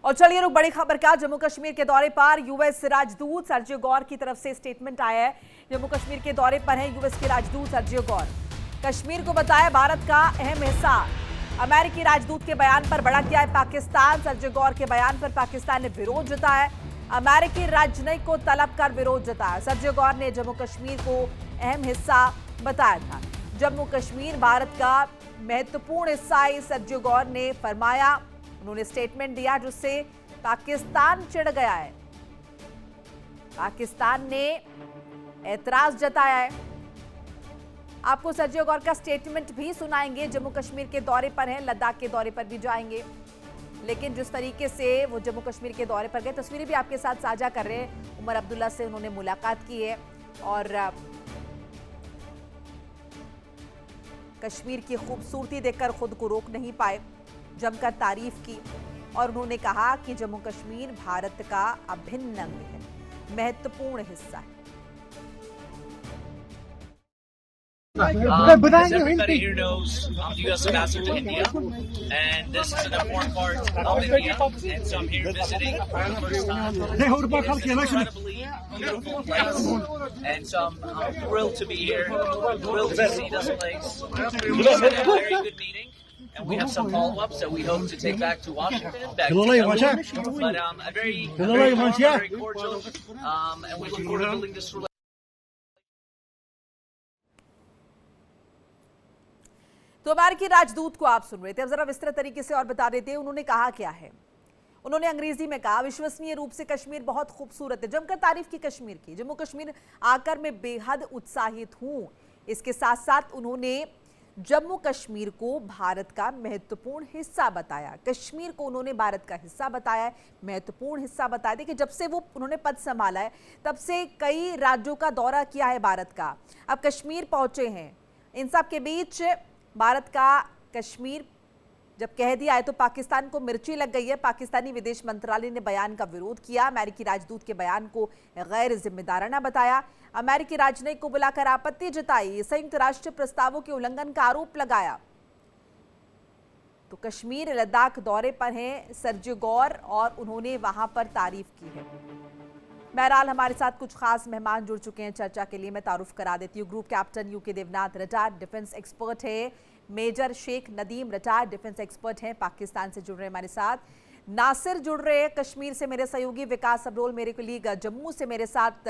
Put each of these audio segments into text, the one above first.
और चलिए रुक बड़ी खबर का, जम्मू कश्मीर के दौरे पर यूएस राजदूत सर्जियो गौर की तरफ से स्टेटमेंट आया है। जम्मू कश्मीर के दौरे पर हैं यूएस के राजदूत सर्जियो गौर। कश्मीर को बताया भारत का अहम हिस्सा। अमेरिकी राजदूत के बयान पर भड़क गया है पाकिस्तान। सर्जियो गौर के बयान पर पाकिस्तान ने विरोध जताया। अमेरिकी राजनयिक को तलब कर विरोध जताया। सर्जियो गौर ने जम्मू कश्मीर को अहम हिस्सा बताया था। जम्मू कश्मीर भारत का महत्वपूर्ण हिस्सा है, सर्जियो गौर ने फरमाया। उन्होंने स्टेटमेंट दिया जिससे पाकिस्तान चिढ़ गया है। पाकिस्तान ने ऐतराज जताया है। आपको सर्जियो गौर का स्टेटमेंट भी सुनाएंगे। जम्मू कश्मीर के दौरे पर हैं, लद्दाख के दौरे पर भी जाएंगे, लेकिन जिस तरीके से वो जम्मू कश्मीर के दौरे पर गए, तस्वीरें भी आपके साथ साझा कर रहे हैं। उमर अब्दुल्ला से उन्होंने मुलाकात की है और कश्मीर की खूबसूरती देखकर खुद को रोक नहीं पाए, जमकर तारीफ की और उन्होंने कहा कि जम्मू कश्मीर भारत का अभिन्न अंग है, महत्वपूर्ण हिस्सा है। As everybody here knows, I'm the U.S. ambassador to India, and this is an important part of India, and so I'm here visiting for the first time. It's an incredibly beautiful place, and so I'm thrilled to be here, thrilled to see this place. It's been a very good meeting, and we have some follow-ups that we hope to take back to Washington, back to Kabul, but a very warm, very cordial, and we look forward to building this relationship. तो अमेरिकी राजदूत को आप सुन रहे थे। अब जरा विस्तृत तरीके से और बता देते हैं उन्होंने कहा क्या है। उन्होंने अंग्रेजी में कहा, विश्वसनीय रूप से कश्मीर बहुत खूबसूरत है। जमकर तारीफ की कश्मीर की। जम्मू कश्मीर आकर मैं बेहद उत्साहित हूं। इसके साथ साथ उन्होंने जम्मू कश्मीर को भारत का महत्वपूर्ण हिस्सा बताया। कश्मीर को उन्होंने भारत का हिस्सा बताया, महत्वपूर्ण हिस्सा बताया। देखिए, जब से वो उन्होंने पद संभाला है तब से कई राज्यों का दौरा किया है भारत का, अब कश्मीर पहुंचे हैं। इन सब के बीच भारत का कश्मीर जब कह दिया है तो पाकिस्तान को मिर्ची लग गई है। पाकिस्तानी विदेश मंत्रालय ने बयान का विरोध किया। अमेरिकी राजदूत के बयान को गैर जिम्मेदाराना बताया। अमेरिकी राजनयिक को बुलाकर आपत्ति जताई। संयुक्त राष्ट्र प्रस्तावों के उल्लंघन का आरोप लगाया। तो कश्मीर लद्दाख दौरे पर हैं सर्जियो गौर और उन्होंने वहां पर तारीफ की है। बहरहाल हमारे साथ कुछ खास मेहमान जुड़ चुके हैं चर्चा के लिए। मैं तारुफ करा देती हूँ। Group captain UK Devnath retired defence expert है। Major Sheikh Nadeem retired defence expert हैं, पाकिस्तान से जुड़ रहे हैं हमारे साथ। नासिर जुड़ रहे हैं कश्मीर से, मेरे सहयोगी विकास अब्रोल मेरे कुलीग जम्मू से मेरे साथ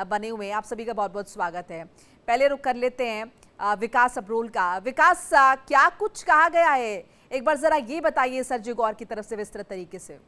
बने हुए हैं। आप सभी का बहुत बहुत स्वागत है। पहले रुक कर लेते हैं विकास अब्रोल का। विकास, क्या कुछ कहा गया है, एक बार जरा ये बताइए सर्जियो गौर की तरफ से विस्तृत तरीके से।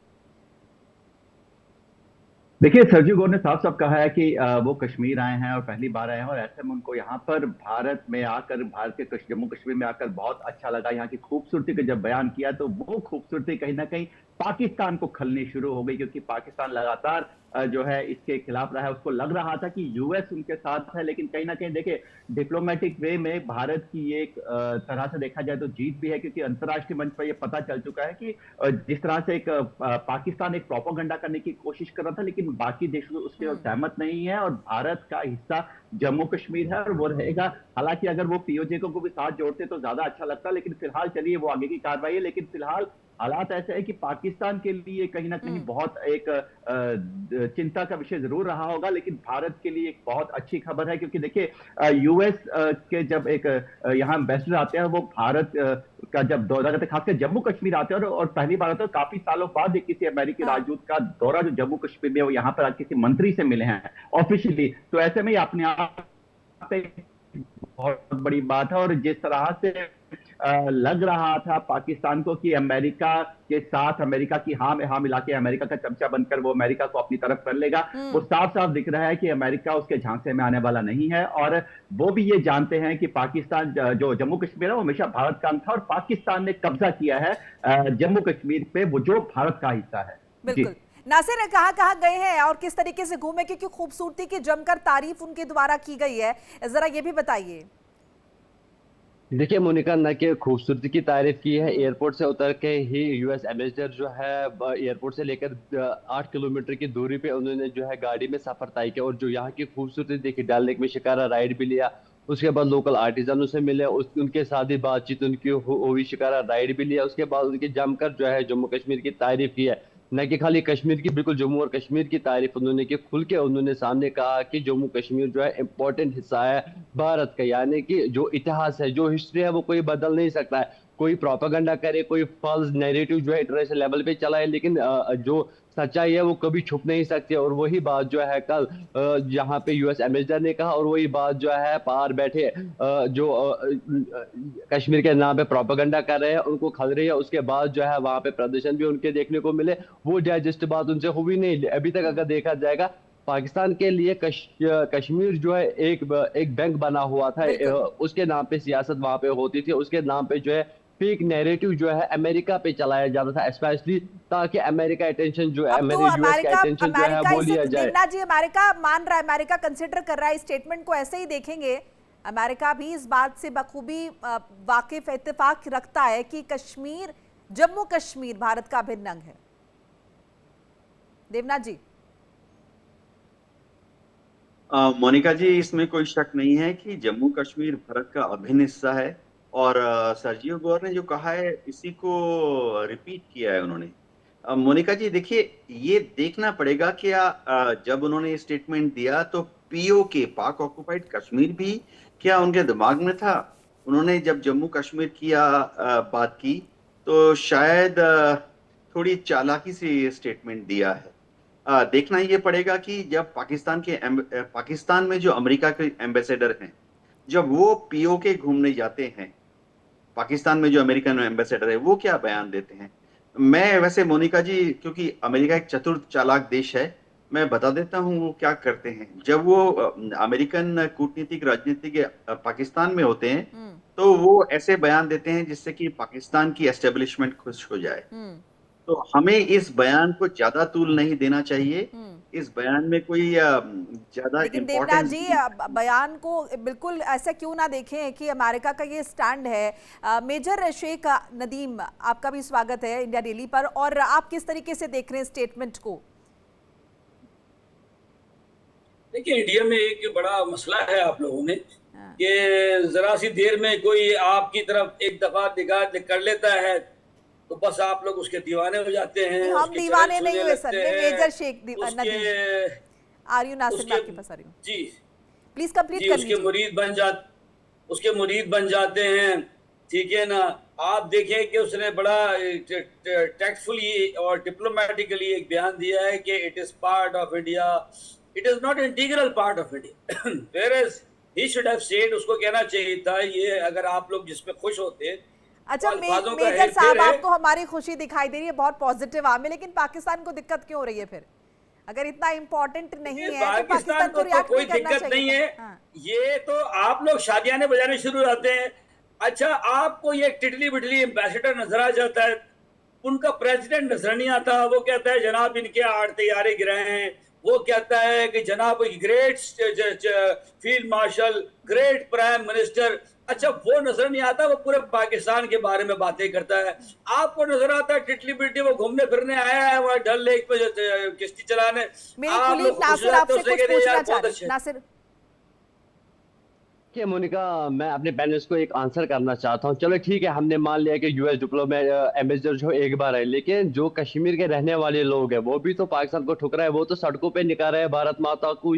देखिए, सर्जियो गौर ने साफ साफ कहा है कि वो कश्मीर आए हैं और पहली बार आए हैं और ऐसे में उनको यहाँ पर भारत में आकर, भारत के जम्मू कश्मीर में आकर बहुत अच्छा लगा। यहाँ की खूबसूरती का जब बयान किया तो वो खूबसूरती कहीं ना कहीं पाकिस्तान को खलनी शुरू हो गई, क्योंकि पाकिस्तान लगातार जो है इसके खिलाफ रहा है। उसको लग रहा था कि यूएस उनके साथ है, लेकिन कहीं ना कहीं देखिए डिप्लोमेटिक वे में भारत की एक तरह से देखा जाए तो जीत भी है, क्योंकि अंतर्राष्ट्रीय मंच पर यह पता चल चुका है कि जिस तरह से एक पाकिस्तान एक प्रोपेगेंडा करने की कोशिश कर रहा था, लेकिन बाकी देश उसके सहमत नहीं है और भारत का हिस्सा जम्मू कश्मीर है और वो रहेगा। हालांकि अगर वो पीओजे को भी साथ जोड़ते तो ज्यादा अच्छा लगता, लेकिन फिलहाल चलिए वो आगे की कार्रवाई है। लेकिन फिलहाल हालात ऐसे है कि पाकिस्तान के लिए कहीं ना कहीं बहुत एक चिंता का विषय जरूर रहा होगा, लेकिन भारत के लिए एक बहुत अच्छी खबर है, क्योंकि देखिए यूएस के जब एक यहाँ एम्बेसडर आते हैं वो भारत का जब दौरा करते हैं, खासकर जम्मू कश्मीर आते हैं और पहली बार आते हैं काफी सालों बाद एक किसी अमेरिकी राजदूत का दौरा जो जम्मू कश्मीर में वो यहाँ पर किसी मंत्री से मिले हैं ऑफिशियली, तो ऐसे में अपने आप बहुत बड़ी बात है। और जिस तरह से लग रहा था पाकिस्तान को कि अमेरिका के साथ, अमेरिका की हाँ में हाँ मिला के अमेरिका का चमचा बनकर वो अमेरिका को अपनी तरफ कर लेगा, वो साफ साफ दिख रहा है कि अमेरिका उसके झांसे में आने वाला नहीं है। और वो भी ये जानते हैं कि पाकिस्तान जो जम्मू कश्मीर है वो हमेशा भारत का अंग था और पाकिस्तान ने कब्जा किया है जम्मू कश्मीर पे, वो जो भारत का हिस्सा है। बिल्कुल। नासिर, कहाँ गए हैं और किस तरीके से घूमे, क्योंकि खूबसूरती की जमकर तारीफ उनके द्वारा की गई है, जरा ये भी बताइए। देखिए मोनिका, न कि खूबसूरती की तारीफ की है, एयरपोर्ट से उतर के ही यूएस एम्बेसडर जो है एयरपोर्ट से लेकर 8 किलोमीटर की दूरी पे उन्होंने जो है गाड़ी में सफर तय किया और जो यहाँ की खूबसूरती देखी, डल लेक में शिकारा राइड भी लिया, उसके बाद लोकल आर्टिजनों से मिले, उनके साथ ही बातचीत उनकी हुई, शिकारा राइड भी लिया, उसके बाद उनकी जमकर जो है जम्मू कश्मीर की तारीफ की है। न कि खाली कश्मीर की, बिल्कुल जम्मू और कश्मीर की तारीफ उन्होंने की, खुल के उन्होंने सामने कहा कि जम्मू कश्मीर जो है इम्पोर्टेंट हिस्सा है भारत का, यानी कि जो इतिहास है, जो हिस्ट्री है, वो कोई बदल नहीं सकता है। कोई प्रोपागेंडा करे, कोई फॉल्स नैरेटिव जो है इंटरनेशनल लेवल पे चलाए, लेकिन जो सच्चाई है वो कभी छुप नहीं सकती। और वही बात जो है कल यहाँ पे यूएस एम्बेसडर ने कहा, और वही बात जो है बाहर बैठे जो कश्मीर के नाम पे प्रोपागेंडा कर रहे हैं उनको खल रही है। उसके बाद जो है वहां पे प्रदर्शन भी उनके देखने को मिले, वो डाइजेस्ट बात उनसे हुई नहीं अभी तक। अगर देखा जाएगा पाकिस्तान के लिए कश्मीर जो है एक बैंक बना हुआ था, उसके नाम पे सियासत वहां पे होती थी, उसके नाम पे जो है फेक नैरेटिव जो है अमेरिका पे चलाया जाता था, स्पेशली ताकि अमेरिका अटेंशन जो है, अब तो मेरे यूएस का अटेंशन जो है अमेरिका वो लिया जाए। देवनाथ जी, अमेरिका मान रहा है, अमेरिका कंसिडर कर रहा है, इस स्टेटमेंट को ऐसे ही देखेंगे। अमेरिका भी इस बात से बखूबी वाकिफ इत्तेफाक रखता है कि कश्मीर, जम्मू कश्मीर भारत का अभिन्न अंग है। देवनाथ जी। मोनिका जी, इसमें कोई शक नहीं है कि जम्मू कश्मीर भारत का अभिन्न हिस्सा है, और सर्जियो गोर ने जो कहा है इसी को रिपीट किया है उन्होंने। मोनिका जी देखिए, ये देखना पड़ेगा कि जब उन्होंने स्टेटमेंट दिया तो पीओके, पाक ऑक्युपाइड कश्मीर भी क्या उनके दिमाग में था? उन्होंने जब जम्मू कश्मीर की बात की तो शायद थोड़ी चालाकी से ये स्टेटमेंट दिया है। देखना ये पड़ेगा कि जब पाकिस्तान में जो अमेरिका के एम्बेसडर हैं, जब वो पीओके घूमने जाते हैं, पाकिस्तान में जो अमेरिकन एम्बेसडर है वो क्या बयान देते हैं। मैं वैसे मोनिका जी, क्योंकि अमेरिका एक चतुर चालाक देश है, मैं बता देता हूँ वो क्या करते हैं। जब वो अमेरिकन कूटनीतिक राजनीतिक पाकिस्तान में होते हैं तो वो ऐसे बयान देते हैं जिससे कि पाकिस्तान की एस्टेब्लिशमेंट खुश हो जाए। तो हमें इस बयान को ज्यादा तूल नहीं देना चाहिए, इस बयान में कोई ज्यादा लेकिन देवनाथ जी, बयान को बिल्कुल ऐसा क्यों ना देखें कि अमेरिका का ये स्टैंड है। मेजर शेख नदीम, आपका भी स्वागत है इंडिया डेली पर, और आप किस तरीके से देख रहे हैं स्टेटमेंट को? देखिए, इंडिया में एक बड़ा मसला है आप लोगों में कि जरा सी देर में कोई आपकी तरफ एक दफा निगाह कर लेता है तो बस आप लोग उसके दीवाने हो जाते हैं। हम दीवाने नहीं हुए sir, major Sheikh Nadeem, are you Nasir, मैं आपके पास आ रही हूँ जी, प्लीज कंप्लीट कर लीजिए। उसके मुरीद बन जाते हैं, ठीक है ना। आप देखें कि उसने बड़ा टैक्टफुली और डिप्लोमेटिकली एक बयान दिया है कि it is part of India, it is not integral part of India. Whereas he should have said, उसको कहना चाहिए था ये, अगर आप लोग जिसमें खुश होते। अच्छा मेजर साहब, आपको हमारी खुशी दिखाई दे रही है, बहुत पॉजिटिव आम है, लेकिन पाकिस्तान को दिक्कत क्यों हो रही है फिर? अगर इतना इंपॉर्टेंट नहीं है तो पाकिस्तान को रिएक्ट कोई दिक्कत नहीं है। ये तो आप लोग शादियाने बजाने शुरू हो जाते हैं। अच्छा, आपको ये टिटली बिटली एम्बेसडर नजर आ जाता है, उनका प्रेसिडेंट नजर नहीं आता। वो कहता है जनाब इनके 8 तैयारे गिराए हैं, वो कहता है कि जनाब great field marshal, great prime minister. अच्छा, वो नजर नहीं आता, वो पूरे पाकिस्तान के बारे में बातें करता है। आपको नजर आता है टिटली बिटली वो घूमने फिरने आया है वहाँ डल लेक पे किश्ती चलाने। मेरे कुलीग नासिर आपसे कुछ पूछना चाह रहे हैं। नासिर, मोनिका, मैं अपने पैनल्स को एक आंसर करना चाहता हूं। चलो ठीक है, हमने मान लिया कि यूएस डिप्लोमेट एम्बेसडर जो एक बार है, लेकिन जो कश्मीर के रहने वाले लोग हैं वो भी तो पाकिस्तान को ठुकरा है, वो तो सड़कों पे निकाल रहे हैं भारत माता को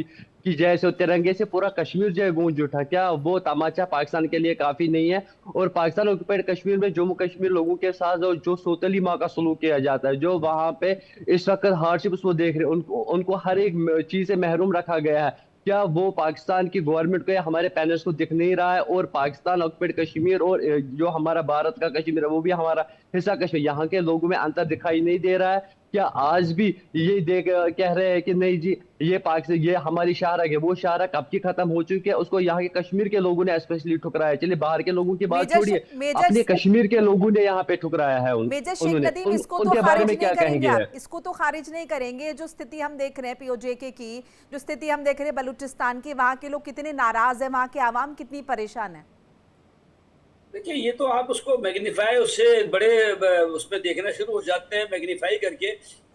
की जैसे, तिरंगे से पूरा कश्मीर जो है गूंज उठा। क्या वो तमाचा पाकिस्तान के लिए काफी नहीं है? और पाकिस्तान ऑक्युपाइड कश्मीर में जम्मू कश्मीर लोगों के साथ जो सोतली माँ का सलूक किया जाता है, जो वहां पे इस वक्त हार्डशिप्स वो देख रहे हैं, उनको हर एक चीज से महरूम रखा गया है। क्या वो पाकिस्तान की गवर्नमेंट को या हमारे पैनल्स को दिख नहीं रहा है? और पाकिस्तान ऑक्युपाइड कश्मीर और जो हमारा भारत का कश्मीर है वो भी हमारा हिस्सा कश्मीर, यहाँ के लोगों में अंतर दिखाई नहीं दे रहा है? क्या आज भी ये कह रहे हैं कि नहीं जी ये पाकिस्तान, ये हमारी शाहरग है, वो शाहरग कब की खत्म हो चुकी है, उसको यहाँ के कश्मीर के लोगों ने स्पेशली ठुकराया। चलिए बाहर के लोगों की बात छोड़िए, अपने कश्मीर के लोगों ने यहाँ पे ठुकराया है मेजर शेख नदीम, इसको तो खारिज नहीं करेंगे, इसको तो खारिज नहीं करेंगे। जो स्थिति हम देख रहे हैं पीओजेके की, जो स्थिति हम देख रहे हैं बलूचिस्तान की, वहाँ के लोग कितने नाराज है, वहाँ के आवाम कितनी परेशान है। देखिए, ये तो आप उसको मैग्नीफाई, उससे बड़े उसमें देखना शुरू हो जाते हैं मैग्नीफाई करके।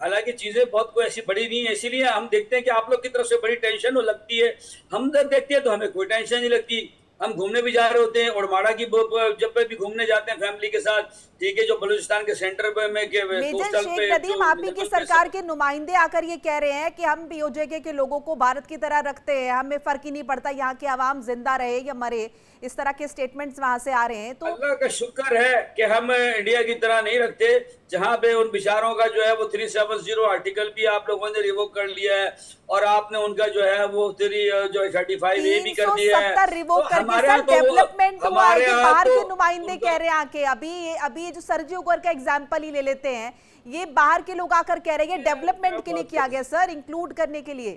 हालांकि चीजें बहुत कोई ऐसी बड़ी नहीं है, इसीलिए हम देखते हैं कि आप लोग की तरफ से बड़ी टेंशन लगती है। हम जब देखते हैं तो हमें कोई टेंशन नहीं लगती। हम घूमने भी जा रहे होते हैं उड़माड़ा की जब भी घूमने जाते हैं फैमिली के साथ, ठीक है, जो बलूचिस्तान के सेंटर पे में के मेजर शेख नदीम, आप ही की सरकार के नुमाइंदे आकर ये कह रहे हैं कि हम पीओजे के लोगों को भारत की तरह रखते हैं, हमें फर्क ही नहीं पड़ता यहाँ की आवाम जिंदा रहे या मरे, इस तरह के स्टेटमेंट्स वहां से आ रहे हैं। तो अल्लाह का शुक्र है कि हम इंडिया की तरह नहीं रखते, जहां पे उन बेचारों का जो है वो 370 आर्टिकल भी आप लोगों ने रिवोक कर लिया है, और आपने उनका जो है वो 35 ए भी कर दिया है। 370 रिवोक करके सर डेवलपमेंट हुआ है, ये बाहर के नुमाइंदे कह रहे हैं आके। अभी जो सर्जियो गोर का एग्जांपल ही ले लेते हैं, ये बाहर के लोग आकर कह रहे हैं डेवलपमेंट के लिए किया गया सर, इंक्लूड करने के लिए,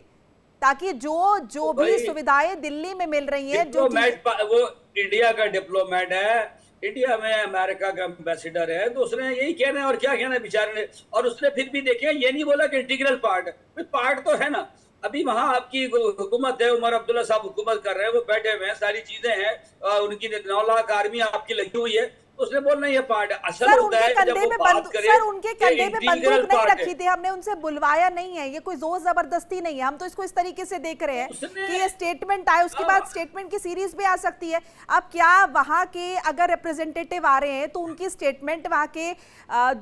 ताकि जो भी सुविधाएं दिल्ली में मिल रही हैं, जो वो इंडिया का डिप्लोमेट है, इंडिया में अमेरिका का एम्बेसडर है, तो उसने यही कहना है और क्या कहना है बेचारे ने। और उसने फिर भी देखे ये नहीं बोला कि इंटीग्रल पार्ट तो है ना। अभी वहां आपकी हुकूमत है, उमर अब्दुल्ला साहब हुकूमत कर रहे हैं, वो बैठे हुए हैं, सारी चीजें हैं, उनकी 9 लाख आर्मी आपकी लगी हुई है, उसने बोलना ये पार्ट असल होता है जब वो बात करे। सर उनके कंधे पे बंदूक नहीं रखी थी, हमने उनसे बुलवाया नहीं है, ये कोई जोर जबरदस्ती नहीं है, हम तो इसको इस तरीके से देख रहे हैं कि ये स्टेटमेंट आए, उसके बाद स्टेटमेंट की सीरीज भी आ सकती है। अब क्या वहां के अगर रिप्रेजेंटेटिव आ रहे हैं तो उनकी स्टेटमेंट वहां के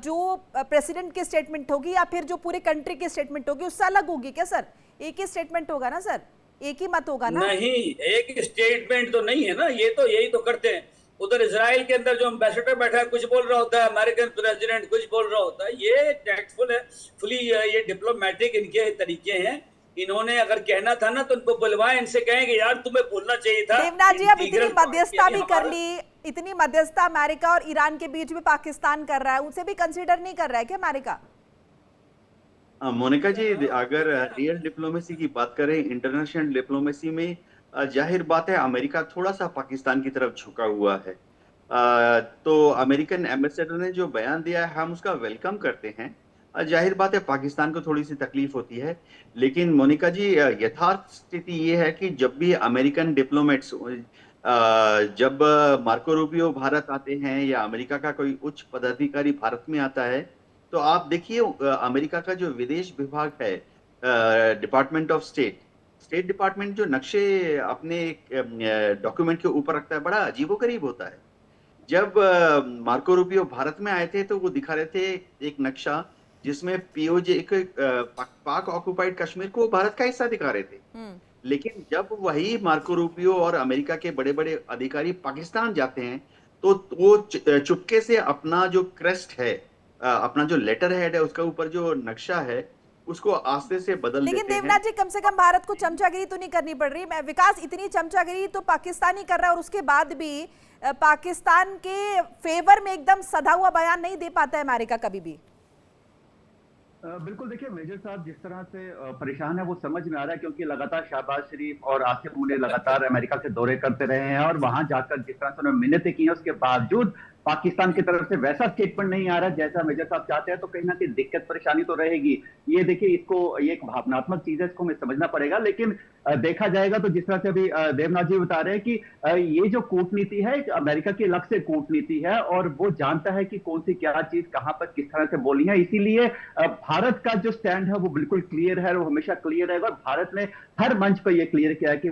जो प्रेसिडेंट की स्टेटमेंट होगी या फिर जो पूरे कंट्री की स्टेटमेंट होगी उससे अलग होगी क्या सर? एक ही स्टेटमेंट होगा ना सर, एक ही मत होगा ना? नहीं, एक स्टेटमेंट तो नहीं है ना, ये तो यही तो करते हैं। उधर इजराइल के अंदर जो एम्बेसडर बैठा है कुछ बोल रहा होता है, अमेरिकन प्रेसिडेंट कुछ बोल रहा होता है, ये टैक्टफुल है, फुली ये डिप्लोमेटिक इनके तरीके हैं। इन्होंने अगर कहना था ना तो उनको बुलवाएं, इनसे कहें कि यार तुम्हें बोलना चाहिए था। देवनाथ जी, अब इतनी मध्यस्थता भी कर ली, इतनी मध्यस्थता अमेरिका और ईरान के बीच में पाकिस्तान कर रहा है, उसे भी कंसीडर नहीं कर रहा है क्या अमेरिका? मोनिका जी, अगर रियल डिप्लोमेसी की बात करें, इंटरनेशनल डिप्लोमेसी में जाहिर बात है अमेरिका थोड़ा सा पाकिस्तान की तरफ झुका हुआ है। तो अमेरिकन एम्बेसडर ने जो बयान दिया है हम उसका वेलकम करते हैं। जाहिर बात है पाकिस्तान को थोड़ी सी तकलीफ होती है, लेकिन मोनिका जी यथार्थ स्थिति ये है कि जब भी अमेरिकन डिप्लोमेट्स जब मार्को रूबियो भारत आते हैं या अमेरिका का कोई उच्च पदाधिकारी भारत में आता है, तो आप देखिए अमेरिका का जो विदेश विभाग है, डिपार्टमेंट ऑफ स्टेट डिपार्टमेंट जो नक्शे अपने डॉक्यूमेंट के ऊपर रखता है, बड़ा अजीबोगरीब होता है। जब मार्को रूबियो भारत में आए थे तो वो दिखा रहे थे एक नक्शा जिसमें पीओजे पाक ऑक्युपाइड कश्मीर को भारत का हिस्सा दिखा रहे थे। लेकिन जब वही मार्को रूबियो और अमेरिका के बड़े बड़े अधिकारी पाकिस्तान जाते हैं तो वो चुपके से अपना जो क्रेस्ट है, अपना जो लेटर हेड है, उसका ऊपर जो नक्शा है उसको आस्ते से बदल देते हैं। लेकिन देवनाथ जी, कम से कम भारत को चमचागिरी तो नहीं करनी पड़ रही। विकास, इतनी चमचागिरी तो पाकिस्तान ही कर रहा है और उसके बाद भी पाकिस्तान के फेवर में एकदम सधा हुआ बयान नहीं दे पाता है अमेरिका कभी भी। बिल्कुल, देखिए मेजर साहब जिस तरह से परेशान है वो समझ में आ रहा है, क्योंकि लगातार शहबाज शरीफ और आसिफ मुने लगातार अमेरिका के दौरे करते रहे हैं और वहां जाकर जिस तरह से उन्होंने मिन्नतें की हैं, उसके बावजूद पाकिस्तान की तरफ से वैसा स्टेटमेंट नहीं आ रहा जैसा मेजर साहब चाहते हैं, तो कहीं ना कहीं दिक्कत परेशानी तो रहेगी। ये देखिए, इसको ये एक भावनात्मक चीज है, इसको हमें समझना पड़ेगा। लेकिन देखा जाएगा तो जिस तरह से अभी देवनाथ जी बता रहे हैं कि ये जो कूटनीति है अमेरिका की अलग से कूटनीति है और वो जानता है कि कौन सी क्या चीज कहां पर किस तरह से बोलनी है। इसीलिए भारत का जो स्टैंड है वो बिल्कुल क्लियर है, वो हमेशा क्लियर रहेगा। और भारत ने हर मंच पर यह क्लियर किया है कि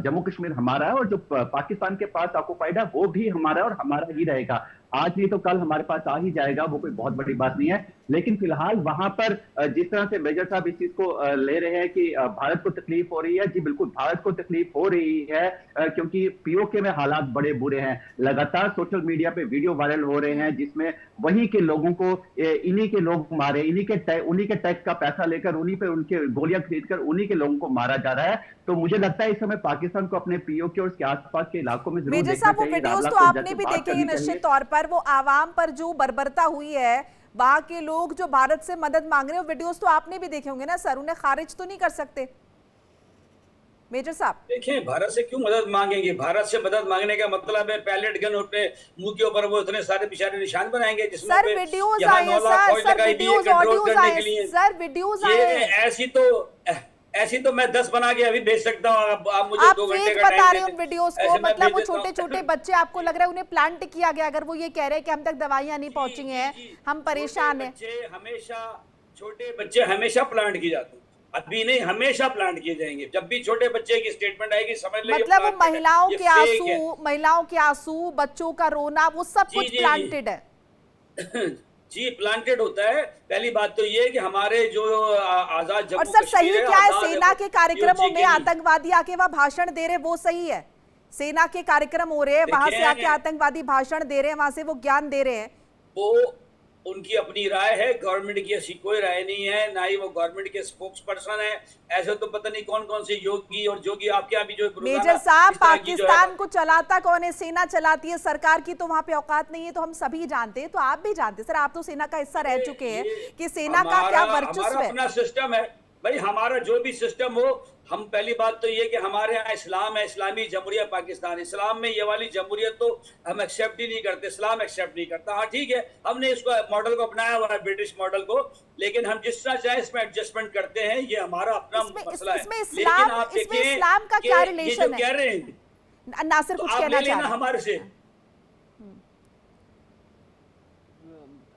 जम्मू कश्मीर हमारा है और जो पाकिस्तान के पास ऑक्युपाइड है वो भी हमारा है और हमारा ही रहेगा। आज नहीं तो कल हमारे पास आ ही जाएगा, वो कोई बहुत बड़ी बात नहीं है। लेकिन फिलहाल वहां पर जिस तरह से मेजर साहब इस चीज को ले रहे हैं कि भारत को तकलीफ हो रही है, जी बिल्कुल भारत को तकलीफ हो रही है, क्योंकि पीओके में हालात बड़े बुरे हैं। लगातार सोशल मीडिया पे वीडियो वायरल हो रहे हैं जिसमें वहीं के लोगों को इन्हीं के लोग मारे, उन्हीं के टैक्स का पैसा लेकर उन्हीं पे उनके गोलियां खरीदकर उन्हीं के लोगों को मारा जा रहा है। तो मुझे लगता है इस समय पाकिस्तान को अपने पीओके और उसके आसपास के इलाकों में जरूर देखना चाहिए। वो वीडियोस तो आपने भी देखे निश्चित तौर पर, वो आवाम पर जो बर्बरता हुई है, वहां के लोग जो भारत से मदद मांग रहे हैं, वीडियोस तो आपने भी देखे होंगे ना सर, उन्हें खारिज तो नहीं कर सकते मेजर साहब? देखिए, भारत से क्यों मदद मांगेंगे? भारत से मदद मांगने का मतलब है पैलेट गन अपने मुंह के ऊपर वो इतने सारे बेचारे निशान बनाएंगे जिसमें सर वीडियोस आए हैं, सर वीडियोस ऑडियोस आए हैं, सर वीडियोस आए हैं। ऐसी तो मैं 10 बना के अभी भेज सकता हूँ। आप मुझे 2 घंटे का बता रहे हो उन वीडियोस को, मतलब वो छोटे छोटे बच्चे आपको लग रहा है उन्हें प्लांट किया गया? अगर वो ये कह रहे हैं कि हम तक दवाइयां नहीं पहुंची हैं, हम परेशान हैं। छोटे बच्चे हमेशा प्लांट की जाते हैं। अभी नहीं, हमेशा प्लांट किए जाएंगे। जब भी छोटे बच्चे की स्टेटमेंट आएगी समझ ले मतलब वो महिलाओं के आंसू, है। महिलाओं के आंसू, बच्चों का रोना, वो सब जी, कुछ जी, जी। प्लांटेड है। जी प्लांटेड होता है। पहली बात तो ये कि हमारे जो आजाद जम्मू और सर सही कश्मीर क्या है, आजाद सेना के कार्यक्रमों POJ में के लिए। आतंकवादी आके वहां भाषण दे रहे, वो सही है? सेना के कार्यक्रम हो रहे हैं, वहां से देखिए, आके आतंकवादी भाषण दे रहे हैं, वहां से वो ज्ञान दे रहे हैं। वो उनकी अपनी राय है, गवर्नमेंट की ऐसी कोई राय नहीं है, ना ही वो गवर्नमेंट के स्पोक्स पर्सन है। ऐसे तो पता नहीं कौन कौन से योगी और जोगी आपके यहाँ भी जो मेजर साहब, पाकिस्तान को चलाता कौन है? सेना चलाती है, सरकार की तो वहां पे औकात नहीं है, तो हम सभी जानते हैं, तो आप भी जानते हैं। सर आप तो सेना का हिस्सा रह चुके हैं कि सेना का क्या वर्चस्व है। अपना सिस्टम है भाई, हमारा जो भी सिस्टम हो। हम पहली बात तो ये कि हमारे यहाँ इस्लाम है, इस्लामी जमहूरियत पाकिस्तान। इस्लाम में ये वाली जमहूरियत तो हम एक्सेप्ट ही नहीं करते, इस्लाम एक्सेप्ट नहीं करता। हाँ ठीक है, हमने इसको मॉडल को अपनाया हुआ है, ब्रिटिश मॉडल को, लेकिन हम जिस तरह चाहे इसमें एडजस्टमेंट करते हैं, ये हमारा अपना मसला है। इसमें लेकिन इस्लाम का क्या रिलेशन है? कह रहे हैं नासिर तो कुछ आप कहना ले लेना चाह रहे हमारे से।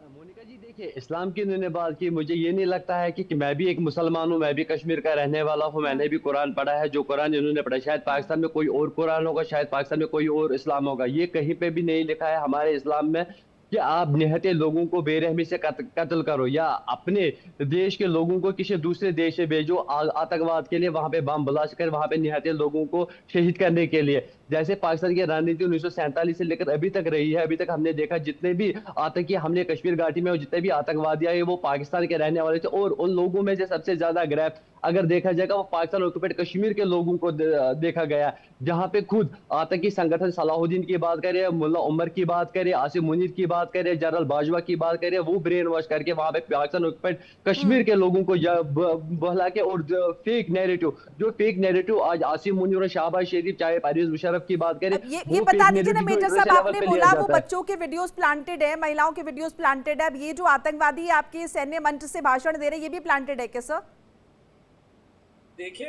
मोनिका जी देखिए, इस्लाम की उन्होंने बात की, मुझे ये नहीं लगता है कि मैं भी एक मुसलमान हूँ, मैं भी कश्मीर का रहने वाला हूँ, मैंने भी कुरान पढ़ा है। जो कुरान इन्होंने पढ़ा, शायद पाकिस्तान में कोई और कुरान होगा, शायद पाकिस्तान में कोई और इस्लाम होगा। ये कहीं पे भी नहीं लिखा है हमारे इस्लाम में कि आप निहत्ते लोगों को बेरहमी से कत्ल करो, या अपने देश के लोगों को किसी दूसरे देश से भेजो आतंकवाद के लिए, वहां पे बम ब्लास्ट कर वहां पे निहत्ते लोगों को शहीद करने के लिए। जैसे पाकिस्तान की रणनीति 1947 से लेकर अभी तक रही है, अभी तक हमने देखा जितने भी आतंकी हमले कश्मीर घाटी में और जितने भी आतंकवादी आए वो पाकिस्तान के रहने वाले थे। और उन लोगों में से सबसे ज्यादा ग्रैप अगर देखा जाएगा वो पाकिस्तान ऑक्युपाइड कश्मीर के लोगों को देखा गया, जहां पे खुद आतंकी संगठन सलाहुद्दीन की बात करें, मुल्ला उमर की बात करें, आसिम मुनीर की बात करें, जनरल बाजवा की बात करें, वो ब्रेन वॉश करके वहां पे पाकिस्तान ऑक्युपाइड कश्मीर के लोगों को बहला के, और फेक नैरेटिव आज आसिम मुनीर और शहबाज शरीफ, चाहे परवेज मुशर्रफ की बात करें, ये बता दीजिए ना मेजर साहब, आपने बोला वो बच्चों के वीडियोस प्लांटेड है, महिलाओं के वीडियोस प्लांटेड है, अब ये जो आतंकवादी आपके सैन्य मंच से भाषण दे रहे हैं, ये भी प्लांटेड है क्या सर? देखिए,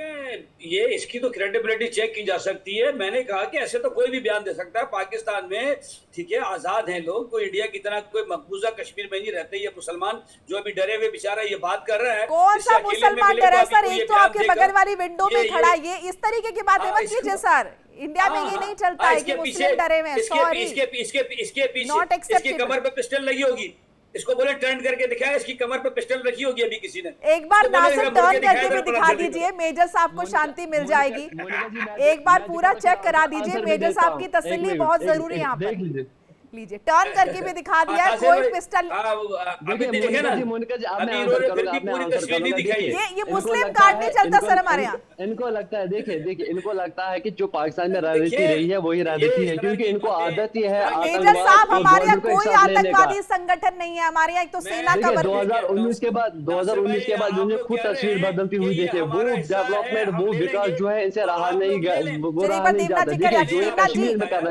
ये इसकी तो क्रेडिबिलिटी चेक की जा सकती है। मैंने कहा कि ऐसे तो कोई भी बयान दे सकता है। पाकिस्तान में ठीक है, आजाद हैं लोग, कोई इंडिया की तरह कोई मकबूजा कश्मीर में नहीं रहते। ये मुसलमान जो अभी डरे हुए बेचारा ये बात कर रहा है, कौन सा मुसलमान डरा है सर? एक तो आपके बगल वाली विंडो में खड़ा है, ये इस तरीके की बातें मत कीजिए सर। इंडिया में ये नहीं चलता है कि मुस्लिम डरे हुए हैं। सॉरी, इसके Not पीछे इसकी acceptable। कमर पे पिस्टल लगी होगी, इसको बोले टर्न करके दिखाया, इसकी कमर पे पिस्टल रखी होगी अभी किसी ने। एक बार इसको बोले नासिर जरा टर्न मुड़ के करके भी दिखाया दिखा जरा दीजिए, मेजर साहब को शांति मिल जाएगी। एक बार पूरा चेक करा दीजिए, मेजर साहब की तसल्ली बहुत जरूरी है यहाँ पर। लीजिए, टर्न करके भी दिखा दिया है, कोई पिस्टल। ये मुस्लिम कार्ड नहीं चलता सर हमारे यहाँ। इनको लगता है, देखिए इनको लगता है कि जो पाकिस्तान में राजनीति रही है वही राजनीति है, क्योंकि इनको आदत ही है मेजर साहब, हमारे यहाँ कोई आतंकवादी संगठन नहीं है, हमारे यहाँ एक तो सेना का 2019 के बाद उन्होंने खुद तस्वीर बदलती हुई देखी। वो डेवलपमेंट, वो विकास जो है इनसे रहा नहीं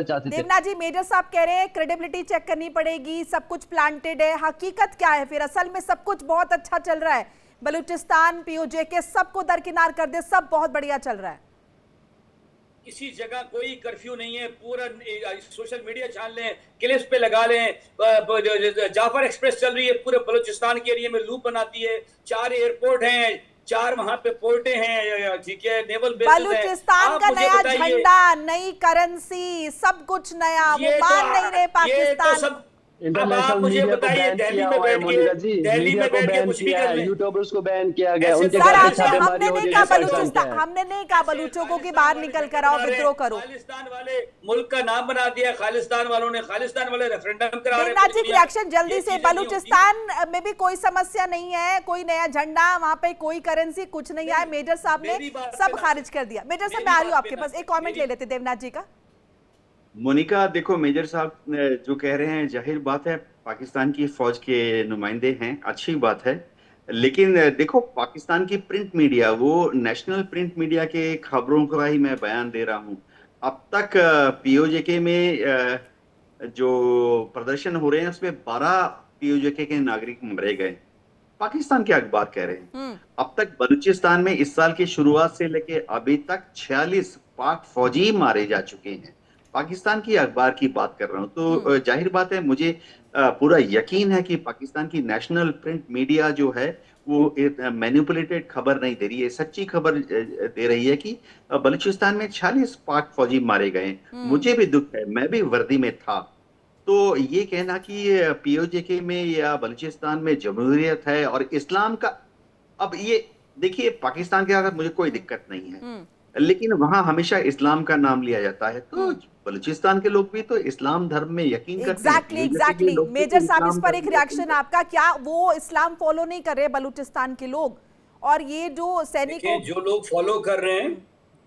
जाता। देवनाथ जी, मेजर साहब कह रहे हैं क्रेडिबिलिटी चेक करनी पड़ेगी, सब कुछ प्लांटेड है। हकीकत क्या है फिर? असल में सब कुछ बहुत अच्छा चल रहा है, बलूचिस्तान POJ के सबको दरकिनार कर दे, सब बहुत बढ़िया चल रहा है। किसी जगह कोई कर्फ्यू नहीं है, पूरा सोशल मीडिया छान लें, क्लिप्स पे लगा लें। जाफर एक्सप्रेस चल रही है, पूरे बलूचिस्तान के एरिया में लूप बनाती है। 4 एयरपोर्ट हैं, 4 वहां पे पोर्टे हैं, ठीक है, नेवल बेसेस हैं। बलूचिस्तान का नया झंडा, नई करेंसी, सब कुछ नया, वो मान नहीं रहे पाकिस्तान। इंटरनेशनल मीडिया को बैन किया हुआ है मोनिका जी, मीडिया को बैन किया है, यूट्यूबर्स को बैन किया गया, उनके घर पे छापेमारी हो रही है। हमने नहीं कहा बलूचों को बाहर निकल कर आओ, विद्रोह करो। खालिस्तान वाले मुल्क का नाम बना दिया, खालिस्तान वालों ने, खालिस्तान वाले रेफरेंडम करा रहे हैं। देवनाथ जी, रिएक्शन जल्दी से। बलूचिस्तान में भी कोई समस्या नहीं है, कोई नया झंडा, वहां पे कोई करेंसी, कुछ नहीं आया। मेजर साहब ने सब खारिज कर दिया। मेजर साहब, मैं आ रही हूँ आपके पास, एक कॉमेंट ले लेते देवनाथ जी का। मोनिका, देखो मेजर साहब जो कह रहे हैं जाहिर बात है, पाकिस्तान की फौज के नुमाइंदे हैं, अच्छी बात है। लेकिन देखो पाकिस्तान की प्रिंट मीडिया, वो नेशनल प्रिंट मीडिया के खबरों का ही मैं बयान दे रहा हूँ। अब तक POJK में जो प्रदर्शन हो रहे हैं उसमें 12 POJK के नागरिक मारे गए, पाकिस्तान के अखबार कह रहे हैं। अब तक बलूचिस्तान में इस साल की शुरुआत से लेके अभी तक 46 पाक फौजी मारे जा चुके हैं। पाकिस्तान की अखबार की बात कर रहा हूँ, तो जाहिर बात है मुझे पूरा यकीन है कि पाकिस्तान की नेशनल प्रिंट मीडिया जो है वो मैनिपुलेटेड खबर नहीं दे रही है, सच्ची खबर दे रही है कि बलूचिस्तान में 46 पाक फौजी मारे गए। मुझे भी दुख है, मैं भी वर्दी में था। तो ये कहना कि पीओजे में या बलूचिस्तान में जमहूरियत है और इस्लाम का, अब ये देखिए पाकिस्तान के साथ मुझे कोई दिक्कत नहीं है, लेकिन वहां हमेशा इस्लाम का नाम लिया जाता है, तो बलूचिस्तान के लोग भी तो इस्लाम धर्म में यकीन करते हैं। एग्जैक्टली मेजर साहब, इस पर एक रिएक्शन आपका, क्या वो इस्लाम फॉलो नहीं कर रहे बलूचिस्तान के लोग? और ये जो सैनिकों, जो लोग फॉलो कर रहे हैं,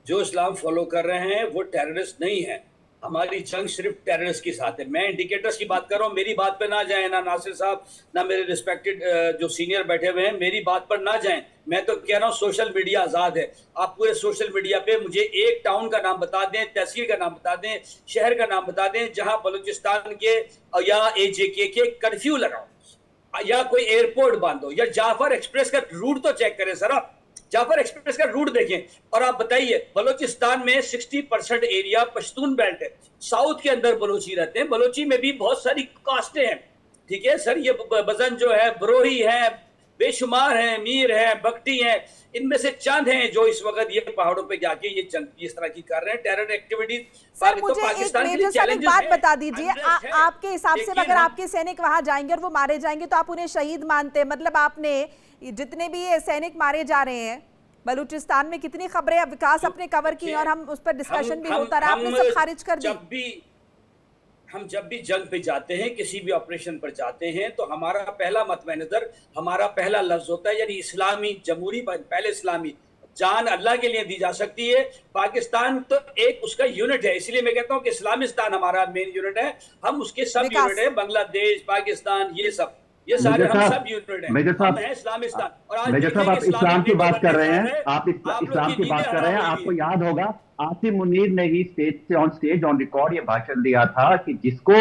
जो इस्लाम फॉलो कर रहे हैं, वो टेररिस्ट नहीं है। हमारी जंग सिर्फ टेररिस्ट के साथ है। मैं इंडिकेटर्स की बात कर रहा हूँ, मेरी बात पे ना जाए, ना नासिर साहब, ना मेरे रिस्पेक्टेड जो सीनियर बैठे हुए हैं, मेरी बात पर ना जाएं। मैं तो कह रहा हूँ सोशल मीडिया आज़ाद है। आप पूरे सोशल मीडिया पे मुझे एक टाउन का नाम बता दें, तहसील का नाम बता दें, शहर का नाम बता दें, जहाँ बलूचिस्तान के या AJK के कर्फ्यू लगाओ, या कोई एयरपोर्ट बांधो, या जाफर एक्सप्रेस का रूट तो चेक करें सर आप। जाफर एक्सप्रेस का रूट देखें और आप बताइए, बलूचिस्तान में 60% एरिया पश्तून बेल्ट है। साउथ के अंदर बलोची रहते हैं, बलोची में भी बहुत सारी कास्टें हैं, ठीक है सर। ये बजन जो है, बरोही है, बेशुमार है, मीर है, बगटी है, इनमें से चंद हैं जो इस वक्त ये पहाड़ों पे जाके ये इस तरह की कर रहे हैं टेरर एक्टिविटीज। सर मुझे एक मेजर साहब एक बात बता दीजिए, आपके हिसाब से अगर आपके सैनिक वहां जाएंगे और वो मारे जाएंगे तो आप उन्हें शहीद मानते हैं? मतलब आपने जितने भी ये सैनिक मारे जा रहे हैं बलूचिस्तान में, कितनी खबरें विकास अपने कवर की और हम उस पर डिस्कशन भी होता रहा, आपने सब खारिज कर दी। हम जब भी जंग पे जाते हैं, किसी भी ऑपरेशन पर जाते हैं, तो हमारा पहला मतमनजर, हमारा पहला लफ्ज होता है यानी इस्लामी जमहूरी, पहले इस्लामी। जान अल्लाह के लिए दी जा सकती है। पाकिस्तान तो एक उसका यूनिट है, इसलिए मैं कहता हूँ कि इस्लामिस्तान हमारा मेन यूनिट है, हम उसके सब यूनिट है, बांग्लादेश, पाकिस्तान, ये सारे हम सब यूनिट हैं। मेजर साहब, इस्लामिस्तान। और आज मेजर साहब आप इस्लाम की बात कर रहे हैं, आप इस्लाम की बात कर रहे हैं। आपको याद होगा आसिम मुनीर ने ही स्टेज ऑन रिकॉर्ड ये भाषण दिया था कि जिसको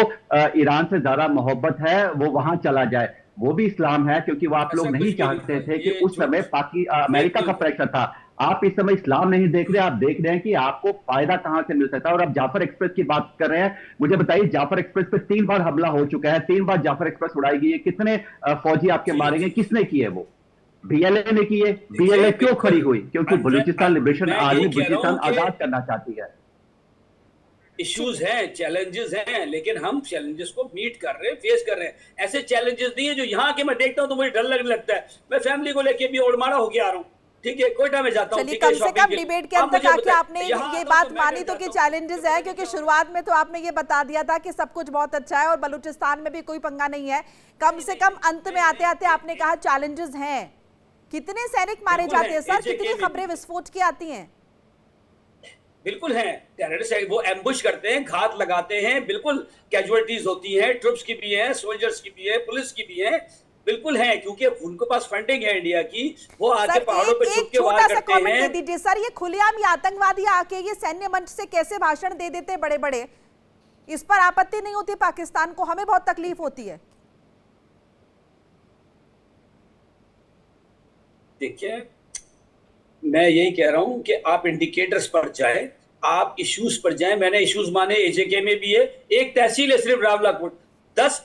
ईरान से ज्यादा मोहब्बत है वो वहां चला जाए। वो भी इस्लाम है, क्योंकि वो आप लोग नहीं चाहते थे कि उस समय अमेरिका का प्रेशर था। आप इस समय इस्लाम नहीं देख रहे, आप देख रहे हैं कि आपको फायदा कहां से मिल सकता है। और आप जाफर एक्सप्रेस की बात कर रहे हैं, मुझे बताइए जाफर एक्सप्रेस पे 3 बार हमला हो चुका है, 3 बार जाफर एक्सप्रेस उड़ाई गई है। कितने फौजी आपके मारे गए, किसने किए? वो BLA ने किए। BLA क्यों खड़ी हुई? क्योंकि बलूचिस्तान लिबरेशन आर्मी बलूचिस्तान आजाद करना चाहती है। इश्यूज हैं, चैलेंजेस हैं, लेकिन हम चैलेंजेस को मीट कर रहे हैं, फेस कर रहे हैं। ऐसे चैलेंजेस नहीं है जो यहाँ के मैं देखता हूँ तो मुझे डर लगने लगता है। मैं फैमिली को लेके भी ओडमाड़ा होके आ रहा हूँ, ठीक है, कोयटा में जाता हूँ। कम से कम डिबेट के अंदर जाके आपने ये बात मानी तो कि चैलेंजेस है, क्योंकि शुरुआत में तो आपने ये बता दिया था कि सब कुछ बहुत अच्छा है और बलूचिस्तान में भी कोई पंगा नहीं है। कम से कम अंत में आते आते आपने कहा चैलेंजेस हैं। कितने सैनिक मारे जाते हैं सर? कितनी खबरें विस्फोट की आती हैं? बिल्कुल है, टेररिस्ट वो एम्बुश करते हैं, घात लगाते हैं, बिल्कुल कैजुअलिटीज होती हैं, ट्रुप्स की भी है, सोल्जर्स की भी है, पुलिस की भी है, बिल्कुल है, क्योंकि उनके पास फंडिंग है इंडिया की। वो आके पहाड़ों पे छुप के वार करते हैं। दे दीजिए सर, ये खुलेआम ये आतंकवादी आके ये सैन्य मंच से कैसे भाषण दे देते बड़े बड़े, इस पर आपत्ति नहीं होती पाकिस्तान को? हमें बहुत तकलीफ होती है। देखिए, मैं यही कह रहा हूं कि आप इंडिकेटर्स पर जाएं, आप इश्यूज पर जाएं। मैंने इश्यूज माने AJK में भी है, एक तहसील है सिर्फ रावलाकोट, 10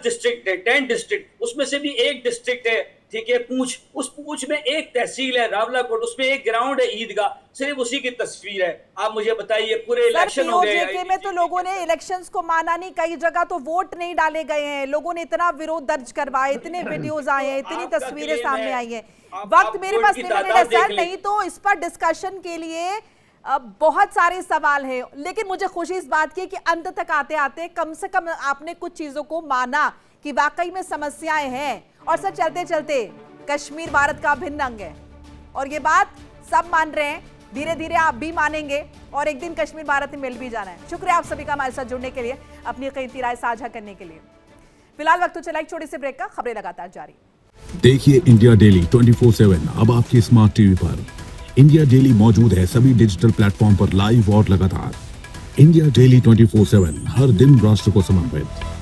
डिस्ट्रिक्ट है, 10 डिस्ट्रिक्ट, उसमें से भी एक डिस्ट्रिक्ट है, ठीक है, पूंछ, उस पूंछ में एक तहसील है रावलाकोट, उसमें एक ग्राउंड है ईदगाह, सिर्फ उसी की तस्वीर है। आप मुझे बताइए, पूरे इलेक्शन हो गए POJK में तो लोगों ने इलेक्शंस को माना नहीं, कई जगह तो वोट नहीं डाले गए हैं, लोगों ने इतना विरोध दर्ज करवाए, इतने वीडियोस आए हैं, इतनी तस्वीरें सामने आई हैं। वक्त मेरे पास लिमिटेड है सर, नहीं तो इस पर डिस्कशन के लिए बहुत सारे सवाल हैं, लेकिन मुझे खुशी इस बात की है कि अंत तक आते आते कम से कम आपने कुछ चीजों को माना कि वाकई में समस्याएं हैं। और सर चलते चलते कश्मीर भारत का अभिन्न अंग है और ये बात सब मान रहे हैं, धीरे धीरे आप भी मानेंगे और एक दिन कश्मीर भारत में मिल भी जाना है। शुक्रिया आप सभी का हमारे साथ जुड़ने के लिए, अपनी कीमती राय साझा करने के लिए। फिलहाल वक्त तो चला एक छोटी सी ब्रेक का, खबरें लगातार जारी। देखिए इंडिया डेली 24/7 अब आपकी स्मार्ट टीवी पर। इंडिया डेली मौजूद है सभी डिजिटल प्लेटफॉर्म पर लाइव और लगातार। इंडिया डेली 24/7 हर दिन राष्ट्र को समर्पित।